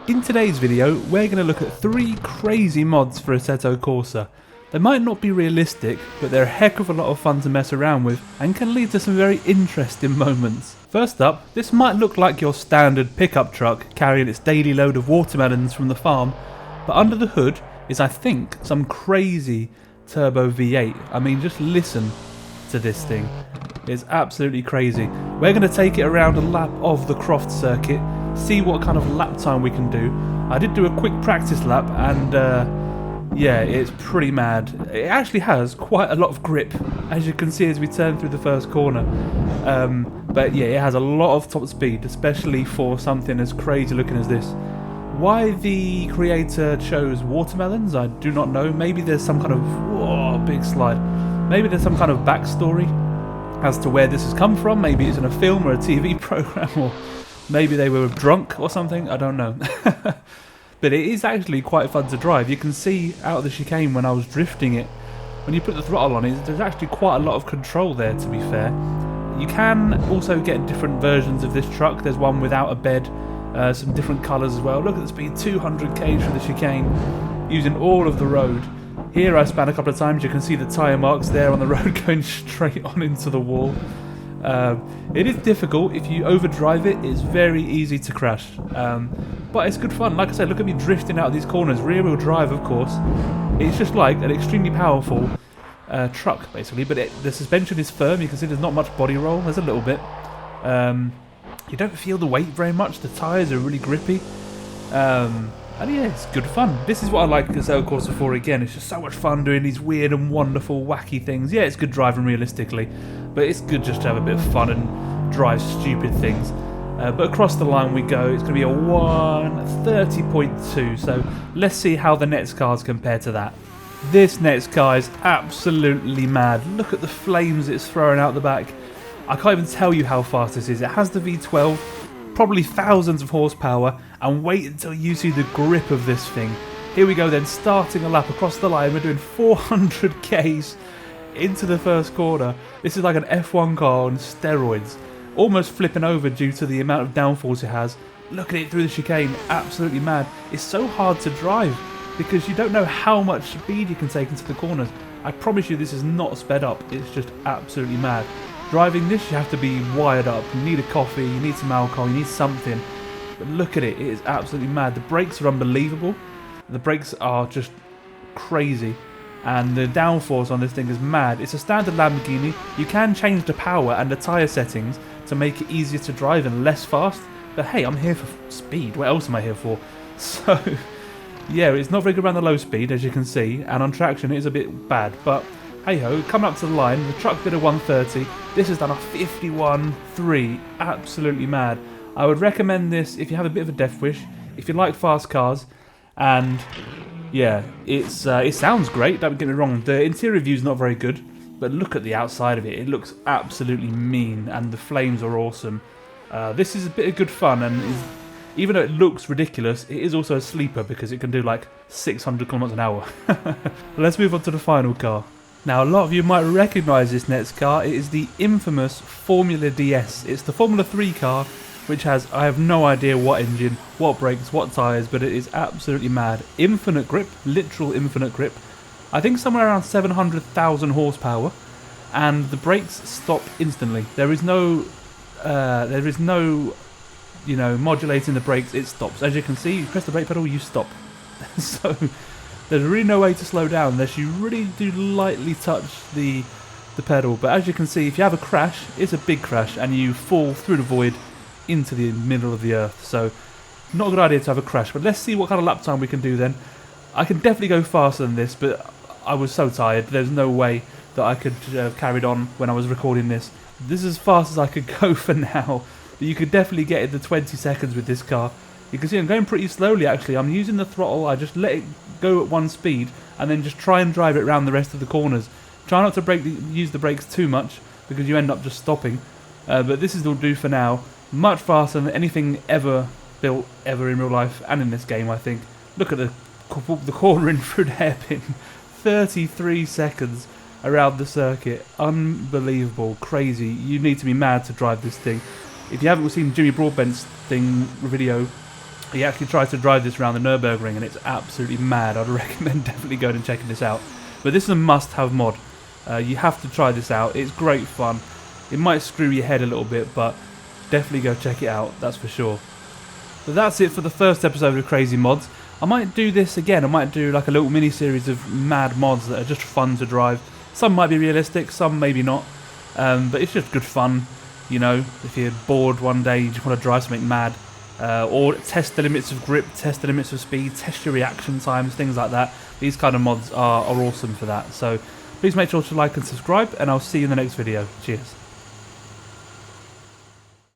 In today's video, we're going to look at 3 crazy mods for Assetto Corsa. They might not be realistic, but they're a heck of a lot of fun to mess around with and can lead to some very interesting moments. First up, this might look like your standard pickup truck carrying its daily load of watermelons from the farm, but under the hood is, I think, some crazy turbo V8. I mean, just listen to this thing. It's absolutely crazy. We're going to take it around a lap of the Croft circuit, see what kind of lap time we can do. I did do a quick practice lap and yeah, it's pretty mad. It actually has quite a lot of grip, as you can see as we turn through the first corner. But yeah, it has a lot of top speed, especially for something as crazy looking as this. Why the creator chose watermelons, I do not know. Maybe there's some kind of... Whoa, big slide. Maybe there's some kind of backstory as to where this has come from. Maybe it's in a film or a TV program, or maybe they were drunk or something. I don't know. But it is actually quite fun to drive. You can see out of the chicane when I was drifting it, when you put the throttle on it, there's actually quite a lot of control there, to be fair. You can also get different versions of this truck. There's one without a bed, some different colours as well. Look at the speed, 200 km through the chicane, using all of the road. Here I span a couple of times. You can see the tyre marks there on the road going straight on into the wall. It is difficult. If you overdrive it, it's very easy to crash. But it's good fun. Like I said, look at me drifting out of these corners. Rear wheel drive, of course. It's just like an extremely powerful truck, basically. But the suspension is firm. You can see there's not much body roll. There's a little bit. You don't feel the weight very much. The tyres are really grippy. And yeah, it's good fun. This is what I like Assetto Corsa for again. It's just so much fun doing these weird and wonderful, wacky things. Yeah, it's good driving realistically, but it's good just to have a bit of fun and drive stupid things. But across the line we go. It's going to be a 1:30.2, so let's see how the next cars compare to that. This next car is absolutely mad. Look at the flames it's throwing out the back. I can't even tell you how fast this is. It has the V12, probably thousands of horsepower, and wait until you see the grip of this thing. Here we go then, starting a lap across the line. We're doing 400 k's into the first corner. This is like an F1 car on steroids, almost flipping over due to the amount of downforce it has. Look at it through the chicane, absolutely mad. It's so hard to drive because you don't know how much speed you can take into the corners. I promise you this is not sped up, it's just absolutely mad. Driving this, you have to be wired up. You need a coffee, you need some alcohol, you need something. But look at it, it is absolutely mad. The brakes are unbelievable. The brakes are just crazy. And the downforce on this thing is mad. It's a standard Lamborghini. You can change the power and the tyre settings to make it easier to drive and less fast. But hey, I'm here for speed. What else am I here for? So, yeah, it's not very good around the low speed, as you can see. And on traction, it is a bit bad. But hey ho, coming up to the line, the truck did a 130. This has done a 51.3. Absolutely mad. I would recommend this if you have a bit of a death wish, if you like fast cars, and yeah, it sounds great, don't get me wrong. The interior view is not very good, but look at the outside of it. It looks absolutely mean, and the flames are awesome. This is a bit of good fun, and even though it looks ridiculous, it is also a sleeper because it can do like 600 kilometers an hour. Let's move on to the final car. Now, a lot of you might recognise this next car. It is the infamous Formula DS. It's the Formula 3 car, which has, I have no idea what engine, what brakes, what tyres, but it is absolutely mad. Infinite grip, literal infinite grip. I think somewhere around 700,000 horsepower, and the brakes stop instantly. There is no, you know, modulating the brakes. It stops. As you can see, you press the brake pedal, you stop. So there's really no way to slow down unless you really do lightly touch the pedal. But as you can see, if you have a crash, it's a big crash, and you fall through the void into the middle of the earth. So not a good idea to have a crash. But let's see what kind of lap time we can do then. I can definitely go faster than this, but I was so tired. There's no way that I could have carried on when I was recording this. This is as fast as I could go for now. But you could definitely get into 20 seconds with this car. You can see I'm going pretty slowly actually. I'm using the throttle. I just let it go at one speed and then just try and drive it around the rest of the corners. Try not to use the brakes too much because you end up just stopping. But this is all do for now. Much faster than anything ever built ever in real life and in this game, I think. Look at the cornering through the hairpin. 33 seconds around the circuit. Unbelievable. Crazy. You need to be mad to drive this thing. If you haven't seen Jimmy Broadbent's video, He actually tries to drive this around the Nürburgring and it's absolutely mad. I'd recommend definitely going and checking this out. But this is a must-have mod. You have to try this out. It's great fun. It might screw your head a little bit, but definitely go check it out, that's for sure. But that's it for the first episode of Crazy Mods. I might do this again. I might do like a little mini-series of mad mods that are just fun to drive. Some might be realistic, some maybe not. But it's just good fun, you know, if you're bored one day, you just want to drive something mad. Or test the limits of grip, test the limits of speed, test your reaction times, things like that. These kind of mods are awesome for that. So please make sure to like and subscribe, and I'll see you in the next video. Cheers.